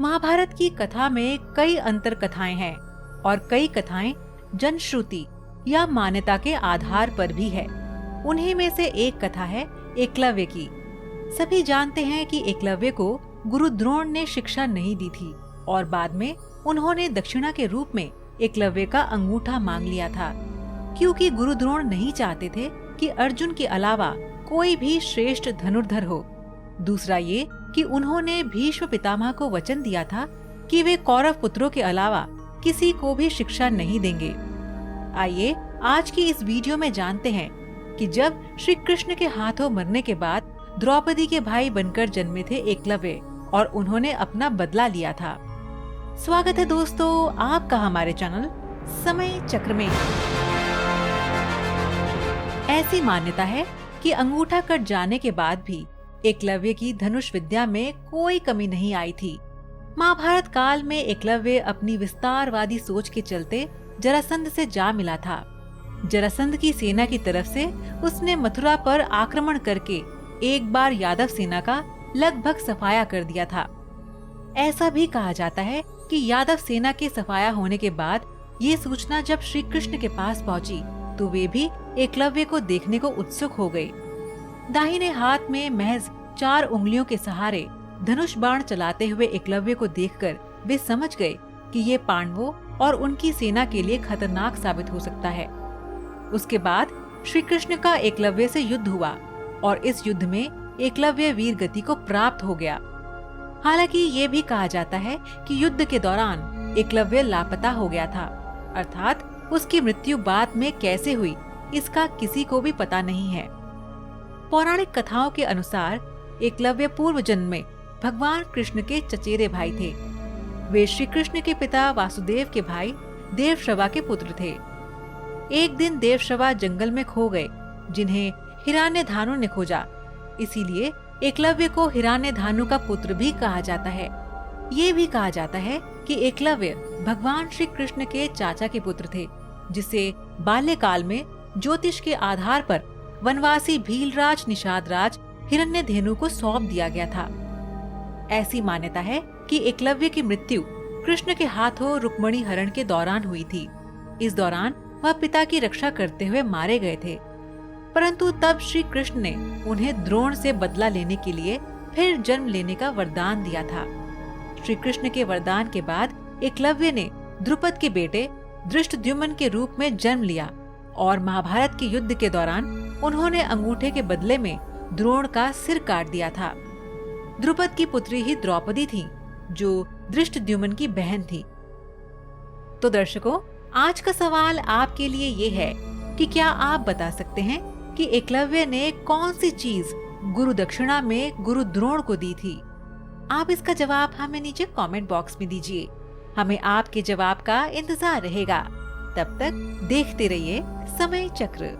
महाभारत की कथा में कई अंतर कथाएं हैं और कई कथाएं जनश्रुति या मान्यता के आधार पर भी है। उन्हीं में से एक कथा है एकलव्य की। सभी जानते हैं कि एकलव्य को गुरु द्रोण ने शिक्षा नहीं दी थी और बाद में उन्होंने दक्षिणा के रूप में एकलव्य का अंगूठा मांग लिया था, क्योंकि गुरु द्रोण नहीं चाहते थे कि अर्जुन के अलावा कोई भी श्रेष्ठ धनुर्धर हो। दूसरा ये कि उन्होंने भीष्म पितामह को वचन दिया था कि वे कौरव पुत्रों के अलावा किसी को भी शिक्षा नहीं देंगे। आइए आज की इस वीडियो में जानते हैं कि जब श्री कृष्ण के हाथों मरने के बाद द्रौपदी के भाई बनकर जन्मे थे एकलव्य और उन्होंने अपना बदला लिया था। स्वागत है दोस्तों आपका हमारे चैनल समय चक्र में। ऐसी मान्यता है कि अंगूठा कट जाने के बाद भी एकलव्य की धनुष विद्या में कोई कमी नहीं आई थी। महाभारत काल में एकलव्य अपनी विस्तारवादी सोच के चलते जरासंध से जा मिला था। जरासंध की सेना की तरफ से उसने मथुरा पर आक्रमण करके एक बार यादव सेना का लगभग सफाया कर दिया था। ऐसा भी कहा जाता है कि यादव सेना के सफाया होने के बाद ये सूचना जब श्री कृष्ण के पास पहुंची तो वे भी एकलव्य को देखने को उत्सुक हो गए। दाहिने हाथ में महज 4 उंगलियों के सहारे धनुष बाण चलाते हुए एकलव्य को देखकर वे समझ गए कि ये पांडवों और उनकी सेना के लिए खतरनाक साबित हो सकता है। उसके बाद श्री कृष्ण का एकलव्य से युद्ध हुआ और इस युद्ध में एकलव्य वीर गति को प्राप्त हो गया। हालांकि ये भी कहा जाता है कि युद्ध के दौरान एकलव्य लापता हो गया था, अर्थात उसकी मृत्यु बाद में कैसे हुई इसका किसी को भी पता नहीं है। पौराणिक कथाओं के अनुसार एकलव्य पूर्व जन्म में भगवान कृष्ण के चचेरे भाई थे। वे श्री कृष्ण के पिता वासुदेव के भाई देवश्रवा के पुत्र थे। एक दिन देवश्रवा जंगल में खो गए, जिन्हें हिरण्यधानु ने खोजा। इसीलिए एकलव्य को हिरण्यधानु का पुत्र भी कहा जाता है। ये भी कहा जाता है कि एकलव्य भगवान श्री कृष्ण के चाचा के पुत्र थे, जिसे बाल्यकाल में ज्योतिष के आधार पर वनवासी भीलराज निषादराज हिरण्यधेनु को सौंप दिया गया था। ऐसी मान्यता है कि एकलव्य की मृत्यु कृष्ण के हाथों रुक्मणी हरण के दौरान हुई थी। इस दौरान वह पिता की रक्षा करते हुए मारे गए थे, परंतु तब श्री कृष्ण ने उन्हें द्रोण से बदला लेने के लिए फिर जन्म लेने का वरदान दिया था। श्री कृष्ण के वरदान के बाद एकलव्य ने द्रुपद के बेटे धृष्टद्युम्न के रूप में जन्म लिया और महाभारत के युद्ध के दौरान उन्होंने अंगूठे के बदले में द्रोण का सिर काट दिया था। द्रुपद की पुत्री ही द्रौपदी थी, जो धृष्टद्युम्न की बहन थी। तो दर्शकों, आज का सवाल आपके लिए ये है कि क्या आप बता सकते हैं कि एकलव्य ने कौन सी चीज गुरु दक्षिणा में गुरु द्रोण को दी थी? आप इसका जवाब हमें नीचे कमेंट बॉक्स में दीजिए। हमें आपके जवाब का इंतजार रहेगा। तब तक देखते रहिए समय चक्र।